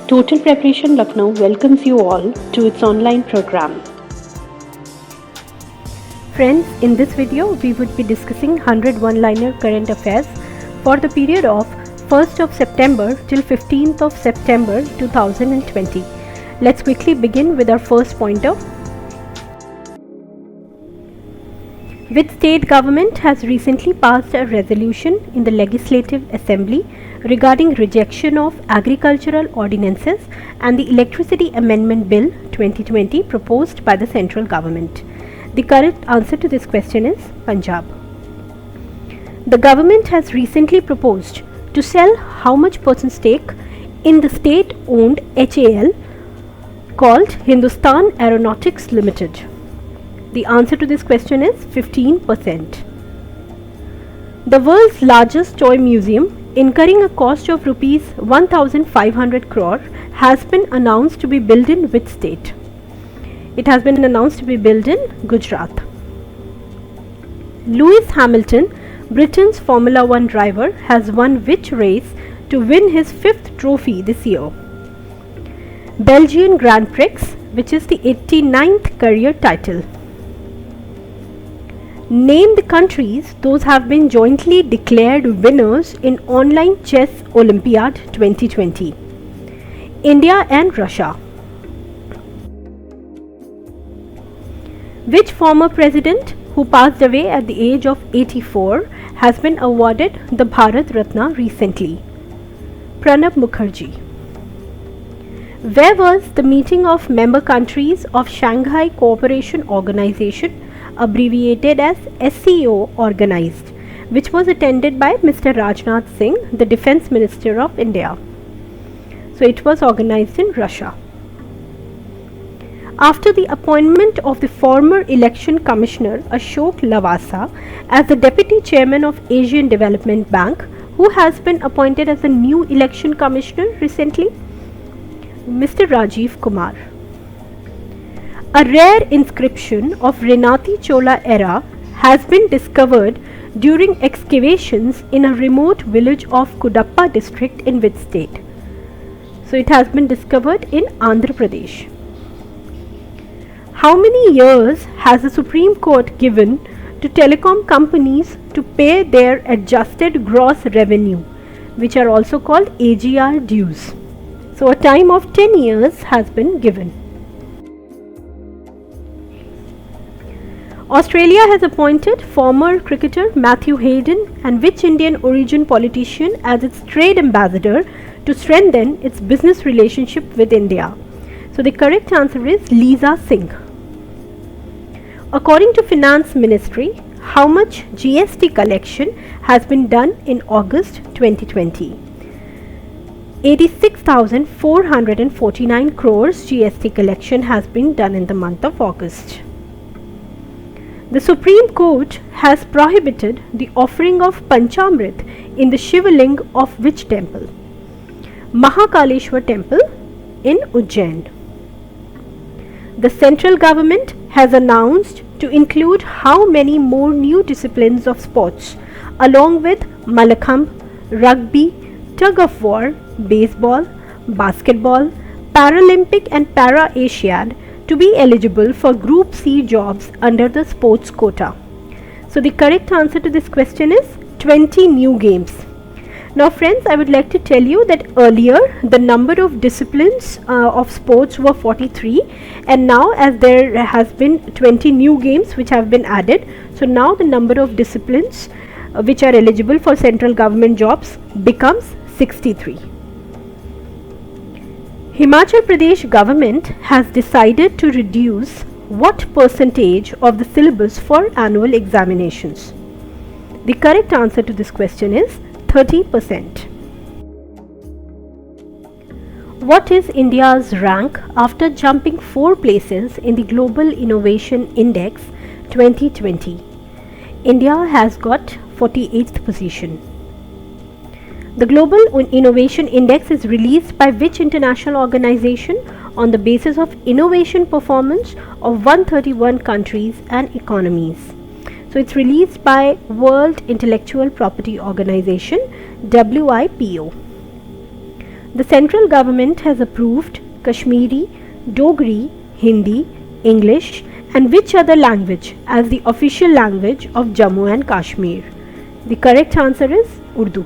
Total Preparation Lucknow welcomes you all to its online program. Friends, in this video we would be discussing 100 one-liner current affairs for the period of 1st of September till 15th of September 2020. Let's quickly begin with our first pointer. Which state government has recently passed a resolution in the Legislative Assembly regarding rejection of agricultural ordinances and the Electricity Amendment Bill 2020 proposed by the central government? The correct answer to this question is Punjab. The government has recently proposed to sell how much % stake in the state-owned HAL called Hindustan Aeronautics Limited? The answer to this question is 15%. The world's largest toy museum, incurring a cost of rupees 1,500 crore, has been announced to be built in which state? It has been announced to be built in Gujarat. Lewis Hamilton, Britain's Formula 1 driver, has won which race to win his 5th trophy this year? Belgian Grand Prix, which is the 89th career title. Name the countries those have been jointly declared winners in Online Chess Olympiad 2020. India and Russia. Which former president who passed away at the age of 84 has been awarded the Bharat Ratna recently? Pranab Mukherjee. Where was the meeting of member countries of Shanghai Cooperation Organization, abbreviated as SCO, organized, which was attended by Mr. Rajnath Singh, the Defence Minister of India? So it was organized in Russia. After the appointment of the former Election Commissioner Ashok Lavasa as the Deputy Chairman of Asian Development Bank, who has been appointed as the new Election Commissioner recently? Mr. Rajiv Kumar. A rare inscription of Renati Chola era has been discovered during excavations in a remote village of Kudappa district in which state? So it has been discovered in Andhra Pradesh. How many years has the Supreme Court given to telecom companies to pay their adjusted gross revenue, which are also called AGR dues? So a time of 10 years has been given. Australia has appointed former cricketer Matthew Hayden and which Indian origin politician as its trade ambassador to strengthen its business relationship with India? So the correct answer is Lisa Singh. According to Finance Ministry, how much GST collection has been done in August 2020? 86,449 crores GST collection has been done in the month of August. The Supreme Court has prohibited the offering of Panchamrit in the Shivaling of which temple? Mahakaleshwar temple in Ujjain. The central government has announced to include how many more new disciplines of sports along with Malakhamb, rugby, tug of war, baseball, basketball, Paralympic and Para-Asiad to be eligible for Group C jobs under the sports quota? So the correct answer to this question is 20 new games. Now friends, I would like to tell you that earlier the number of disciplines of sports were 43, and now as there has been 20 new games which have been added, so now the number of disciplines which are eligible for central government jobs becomes 63. Himachal Pradesh government has decided to reduce what percentage of the syllabus for annual examinations? The correct answer to this question is 30%. What is India's rank after jumping 4 places in the Global Innovation Index 2020? India has got 48th position. The Global Innovation Index is released by which international organization on the basis of innovation performance of 131 countries and economies? So it's released by World Intellectual Property Organization, WIPO. The central government has approved Kashmiri, Dogri, Hindi, English and which other language as the official language of Jammu and Kashmir? The correct answer is Urdu.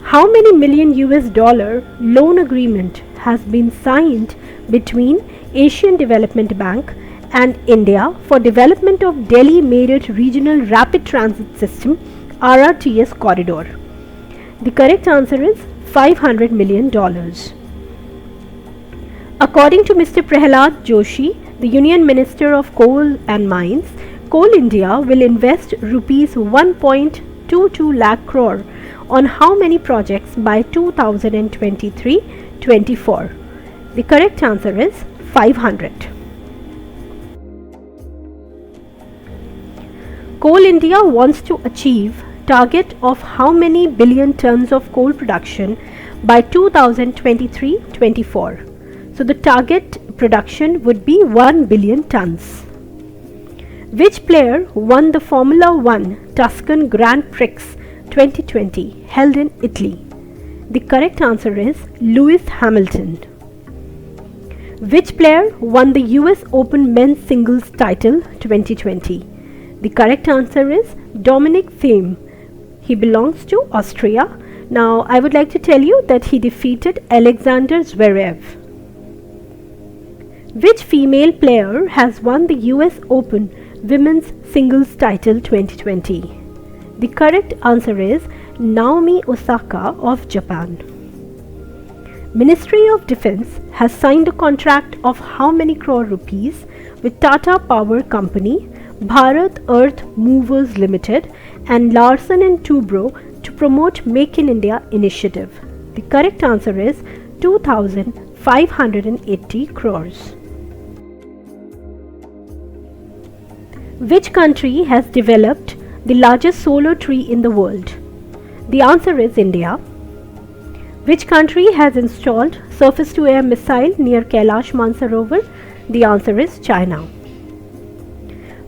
How many million US dollar loan agreement has been signed between Asian Development Bank and India for development of Delhi Meerut Regional Rapid Transit System RRTS corridor? The correct answer is $500 million. According to Mr. Prahlad Joshi, the Union Minister of Coal and Mines, Coal India will invest rupees 1.22 lakh crore on how many projects by 2023-24? The correct answer is 500. Coal India wants to achieve target of how many billion tons of coal production by 2023-24? So the target production would be 1 billion tons. Which player won the Formula 1 Tuscan Grand Prix 2020 held in Italy? The correct answer is Lewis Hamilton. Which player won the US Open Men's Singles title 2020? The correct answer is Dominic Thiem. He belongs to Austria. Now I would like to tell you that he defeated Alexander Zverev. Which female player has won the US Open Women's Singles title 2020? The correct answer is Naomi Osaka of Japan. Ministry of Defence has signed a contract of how many crore rupees with Tata Power Company, Bharat Earth Movers Limited and Larsen & Toubro to promote Make in India initiative? The correct answer is 2,580 crores. Which country has developed the largest solar tree in the world? The answer is India. Which country has installed surface-to-air missile near Kailash Mansarovar? The answer is China.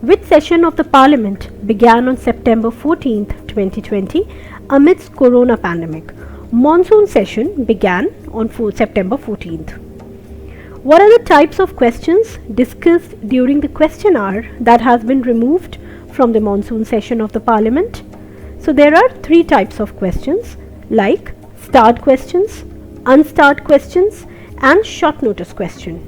Which session of the Parliament began on September 14, 2020 amidst Corona pandemic? Monsoon session began on September 14th. What are the types of questions discussed during the question hour that has been removed from the monsoon session of the Parliament? So there are three types of questions like starred questions, unstarred questions and short notice question.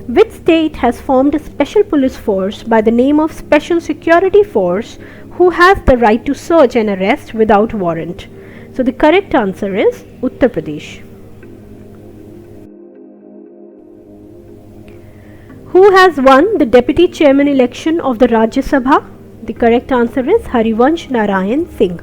Which state has formed a special police force by the name of Special Security Force who has the right to search and arrest without warrant? So the correct answer is Uttar Pradesh. Who has won the Deputy Chairman election of the Rajya Sabha? The correct answer is Harivansh Narayan Singh.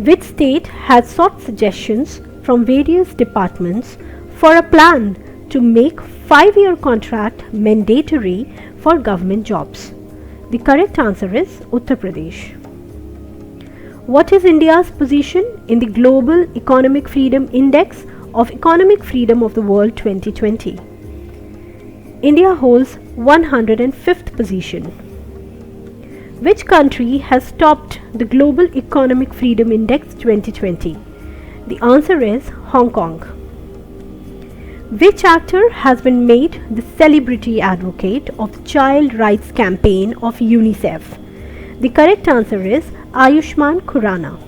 Which state has sought suggestions from various departments for a plan to make 5-year contract mandatory for government jobs? The correct answer is Uttar Pradesh. What is India's position in the Global Economic Freedom Index of Economic Freedom of the World 2020? India holds 105th position. Which country has topped the Global Economic Freedom Index 2020? The answer is Hong Kong. Which actor has been made the celebrity advocate of the Child Rights Campaign of UNICEF? The correct answer is Ayushmann Khurrana.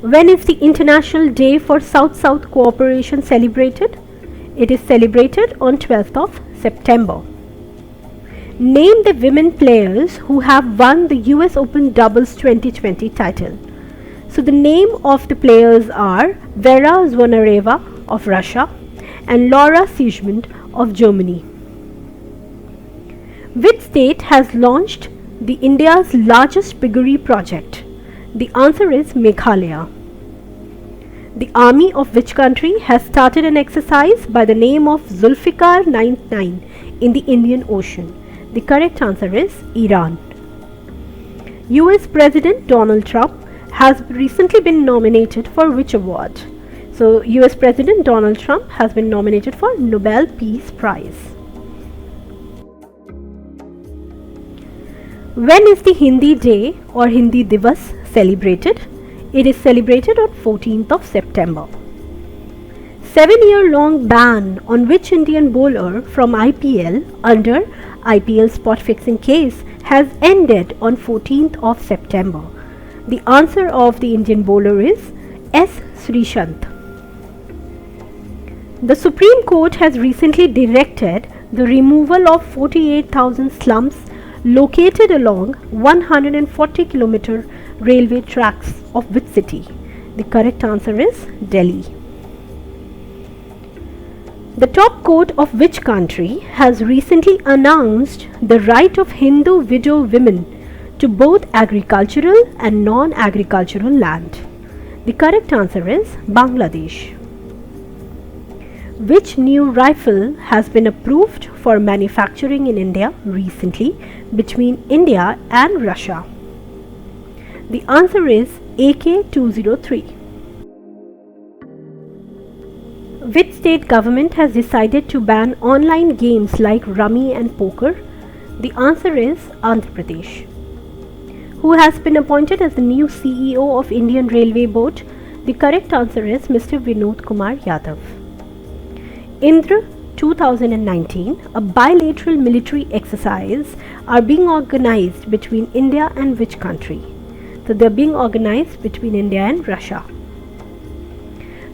When is the International Day for South-South Cooperation celebrated? It is celebrated on 12th of September. Name the women players who have won the US Open Doubles 2020 title. So the name of the players are Vera Zvonareva of Russia and Laura Siegemund of Germany. Which state has launched the India's largest piggery project? The answer is Meghalaya. The army of which country has started an exercise by the name of Zulfikar 99 in the Indian Ocean? The correct answer is Iran. US President Donald Trump has recently been nominated for which award? So US President Donald Trump has been nominated for Nobel Peace Prize. When is the Hindi Day or Hindi Divas celebrated? It is celebrated on 14th of September. 7-year-long ban on which Indian bowler from IPL under IPL spot fixing case has ended on 14th of September. The answer of the Indian bowler is S. Srishant. The Supreme Court has recently directed the removal of 48,000 slums located along 140-kilometer railway tracks of which city? The correct answer is Delhi. The top court of which country has recently announced the right of Hindu widow women to both agricultural and non-agricultural land? The correct answer is Bangladesh. Which new rifle has been approved for manufacturing in India recently between India and Russia? The answer is AK-203. Which state government has decided to ban online games like rummy and poker? The answer is Andhra Pradesh. Who has been appointed as the new CEO of Indian Railway Board? The correct answer is Mr. VINOD Kumar Yadav. Indra 2019, a bilateral military exercise are being organized between India and which country? So they are being organized between India and Russia.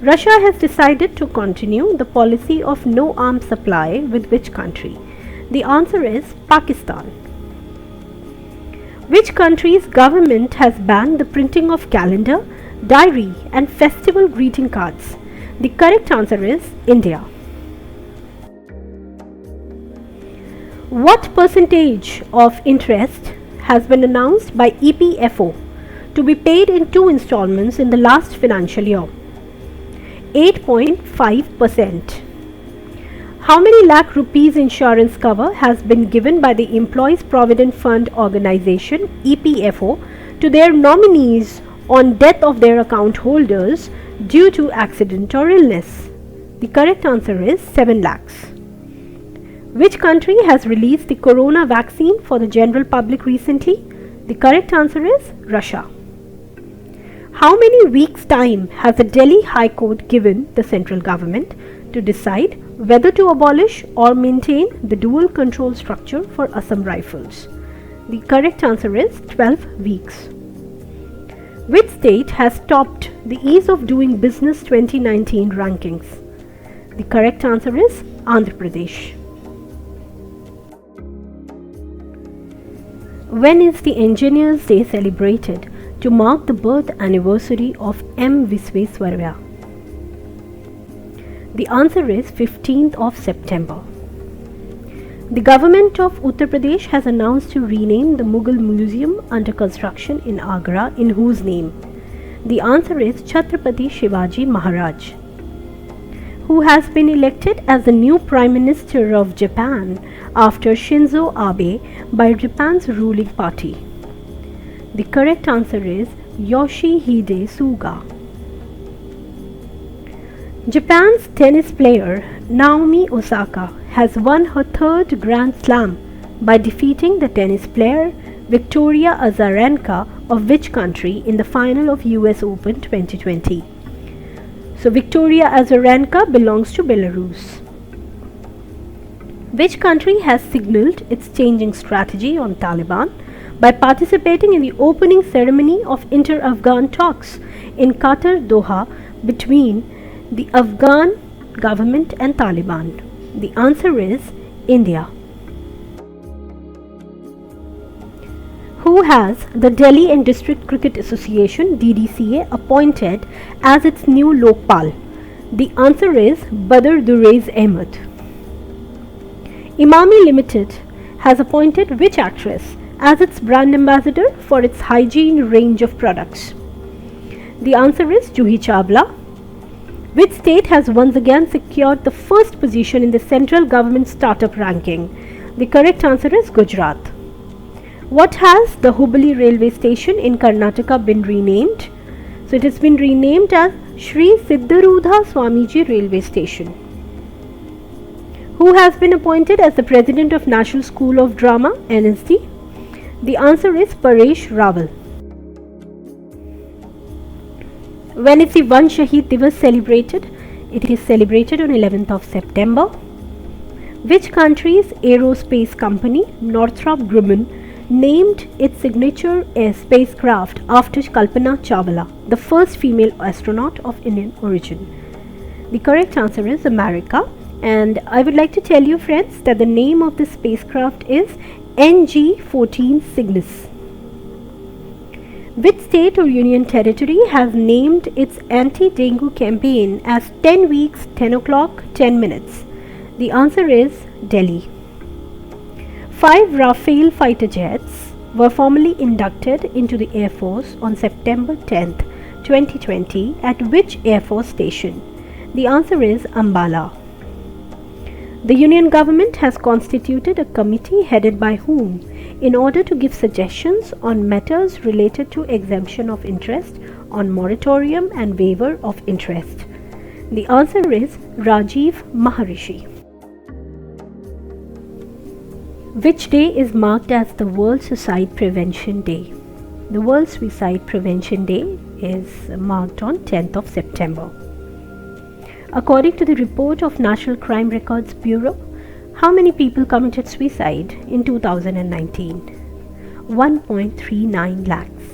Russia has decided to continue the policy of no arms supply with which country? The answer is Pakistan. Which country's government has banned the printing of calendar, diary and festival greeting cards? The correct answer is India. What percentage of interest has been announced by EPFO to be paid in 2 installments in the last financial year? 8.5%. How many lakh rupees insurance cover has been given by the Employees Provident Fund Organization EPFO to their nominees on death of their account holders due to accident or illness? The correct answer is 7 lakhs. Which country has released the corona vaccine for the general public recently? The correct answer is Russia. How many weeks' time has the Delhi High Court given the central government to decide whether to abolish or maintain the dual control structure for Assam Rifles? The correct answer is 12 weeks. Which state has topped the Ease of Doing Business 2019 rankings? The correct answer is Andhra Pradesh. When is the Engineers Day celebrated to mark the birth anniversary of M. Visvesvaraya? The answer is 15th of September. The government of Uttar Pradesh has announced to rename the Mughal Museum under construction in Agra in whose name? The answer is Chhatrapati Shivaji Maharaj. Who has been elected as the new Prime Minister of Japan after Shinzo Abe by Japan's ruling party? The correct answer is Yoshihide Suga. Japan's tennis player Naomi Osaka has won her 3rd Grand Slam by defeating the tennis player Victoria Azarenka of which country in the final of US Open 2020? So Victoria Azarenka belongs to Belarus. Which country has signalled its changing strategy on Taliban by participating in the opening ceremony of inter-Afghan talks in Qatar, Doha between the Afghan government and Taliban? The answer is India. Who has the Delhi and District Cricket Association DDCA appointed as its new Lokpal? The answer is Badr Durraiz Ahmed. Imami Limited has appointed which actress as its brand ambassador for its hygiene range of products? The answer is Juhi Chawla. Which state has once again secured the first position in the central government startup ranking? The correct answer is Gujarat. What has the Hubli railway station in Karnataka been renamed? So it has been renamed as Shri Siddharudha Swamiji railway station. Who has been appointed as the president of National School of Drama NSD? The answer is Paresh Rawal. When is the Van Shahid Divas celebrated? It is celebrated on 11th of September. Which country's aerospace company, Northrop Grumman, named its signature spacecraft after Kalpana Chawla, the first female astronaut of Indian origin? The correct answer is America. And I would like to tell you, friends, that the name of this spacecraft is NG-14 Cygnus. Which state or union territory has named its anti-dengue campaign as 10 weeks, 10 o'clock, 10 minutes? The answer is Delhi. 5 Rafale fighter jets were formally inducted into the Air Force on September 10th, 2020 at which Air Force station? The answer is Ambala. The Union government has constituted a committee headed by whom in order to give suggestions on matters related to exemption of interest, on moratorium and waiver of interest. The answer is Rajiv Maharishi. Which day is marked as the World Suicide Prevention Day? The World Suicide Prevention Day is marked on 10th of September. According to the report of National Crime Records Bureau, how many people committed suicide in 2019? 1.39 lakhs.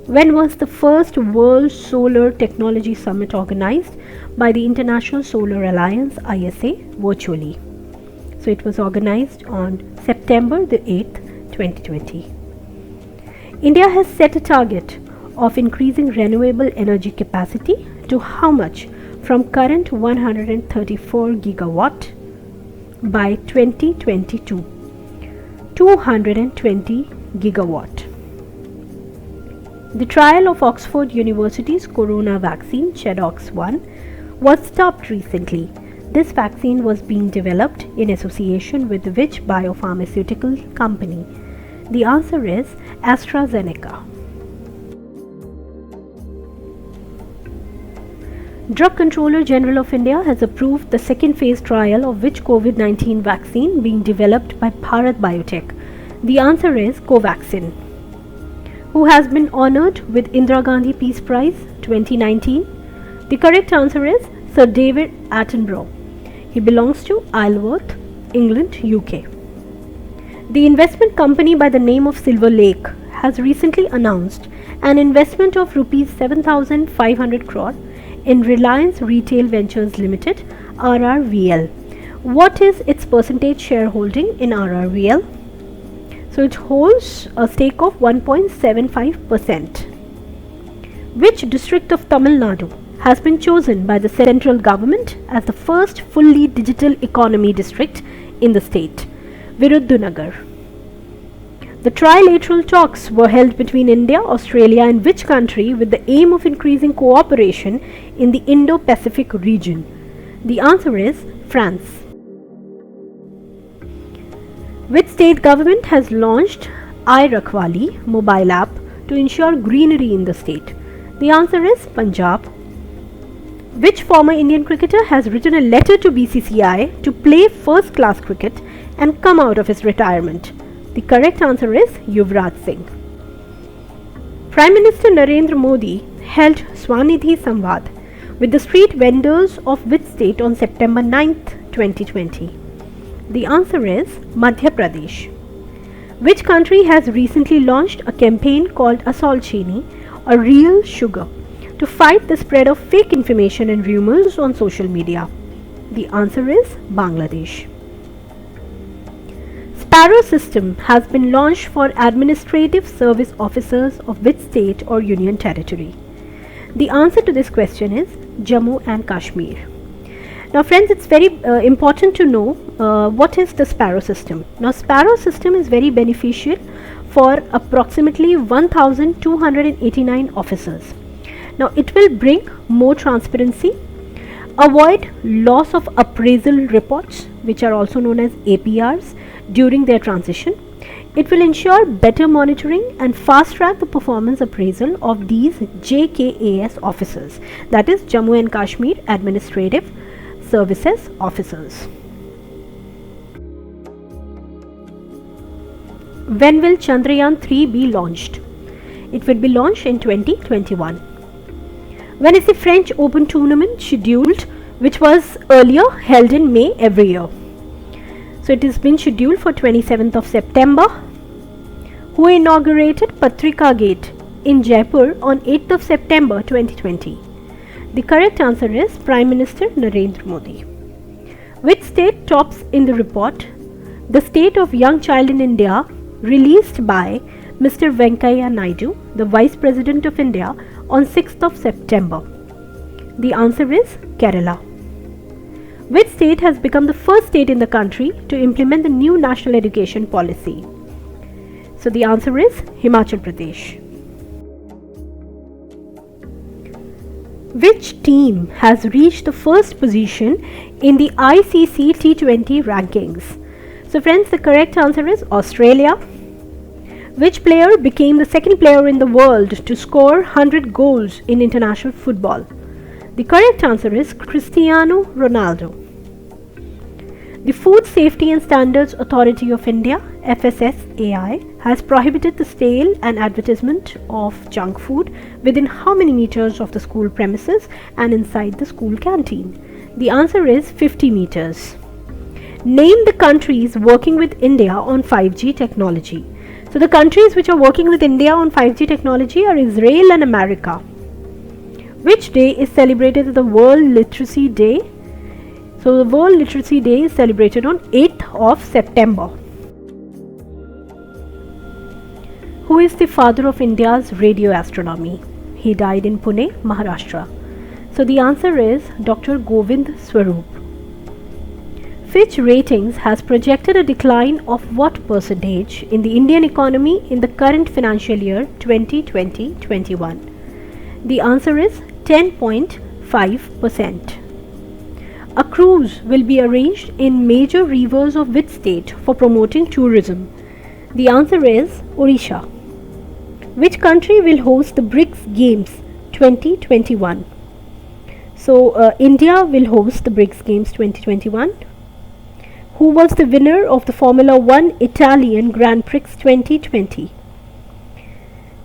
When was the first World Solar Technology Summit organized by the International Solar Alliance ISA virtually? So it was organized on September the 8th, 2020. India has set a target of increasing renewable energy capacity to how much from current 134 gigawatt by 2022? 220 gigawatt. The trial of Oxford University's corona vaccine ChAdOx1 was stopped recently. This vaccine was being developed in association with which biopharmaceutical company? The answer is AstraZeneca. Drug Controller General of India has approved the second phase trial of which COVID-19 vaccine being developed by Bharat Biotech? The answer is Covaxin. Who has been honoured with Indira Gandhi Peace Prize 2019? The correct answer is Sir David Attenborough. He belongs to Isleworth, England, UK. The investment company by the name of Silver Lake has recently announced an investment of Rs 7,500 crore in Reliance Retail Ventures Limited (RRVL). What is its percentage shareholding in RRVL? So it holds a stake of 1.75%. Which district of Tamil Nadu has been chosen by the central government as the first fully digital economy district in the state? Virudhunagar. The trilateral talks were held between India, Australia and which country with the aim of increasing cooperation in the Indo-Pacific region? The answer is France. Which state government has launched iRakhwali mobile app to ensure greenery in the state? The answer is Punjab. Which former Indian cricketer has written a letter to BCCI to play first-class cricket and come out of his retirement? The correct answer is Yuvraj Singh. Prime Minister Narendra Modi held Swanidhi Samvad with the street vendors of which state on September 9th, 2020? The answer is Madhya Pradesh. Which country has recently launched a campaign called Asol Chini, or Real Sugar, to fight the spread of fake information and rumors on social media? The answer is Bangladesh. Sparrow system has been launched for administrative service officers of which state or union territory? The answer to this question is Jammu and Kashmir. Now friends, it's very important to know what is the Sparrow system. Now Sparrow system is very beneficial for approximately 1289 officers. Now it will bring more transparency, avoid loss of appraisal reports, which are also known as APRs, during their transition. It will ensure better monitoring and fast track the performance appraisal of these JKAS officers, that is Jammu and Kashmir Administrative Services officers. when will Chandrayaan 3 be launched? It will be launched in 2021. When is the French Open tournament scheduled, which was earlier held in May every year? So it has been scheduled for 27th of September. Who inaugurated Patrika Gate in Jaipur on 8th of September 2020? The correct answer is Prime Minister Narendra Modi. Which state tops in the report The State of Young Child in India, released by Mr. Venkaiah Naidu, the Vice President of India, on 6th of September? The answer is Kerala. Which state has become the first state in the country to implement the new national education policy? So the answer is Himachal Pradesh. Which team has reached the first position in the ICC T20 rankings? So friends, the correct answer is Australia. Which player became the second player in the world to score 100 goals in international football? The correct answer is Cristiano Ronaldo. The Food Safety and Standards Authority of India, FSSAI, has prohibited the sale and advertisement of junk food within how many meters of the school premises and inside the school canteen? The answer is 50 meters. Name the countries working with India on 5G technology. So the countries which are working with India on 5G technology are Israel and America. Which day is celebrated as the World Literacy Day? So the World Literacy Day is celebrated on 8th of September. Who is the father of India's radio astronomy? He died in Pune, Maharashtra. So the answer is Dr. Govind Swarup. Fitch Ratings has projected a decline of what percentage in the Indian economy in the current financial year 2020-21? The answer is 10.5%. A cruise will be arranged in major rivers of which state for promoting tourism? The answer is Odisha. Which country will host the BRICS Games 2021? So India will host the BRICS Games 2021. Who was the winner of the Formula 1 Italian Grand Prix 2020?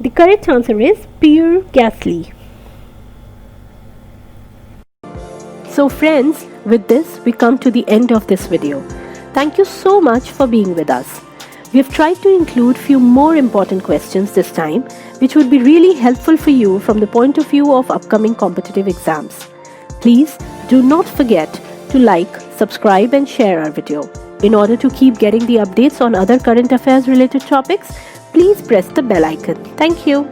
The correct answer is Pierre Gasly. So friends, with this we come to the end of this video. Thank you so much for being with us. We have tried to include few more important questions this time, which would be really helpful for you from the point of view of upcoming competitive exams. Please do not forget to like, subscribe and share our video. In order to keep getting the updates on other current affairs related topics, please press the bell icon. Thank you.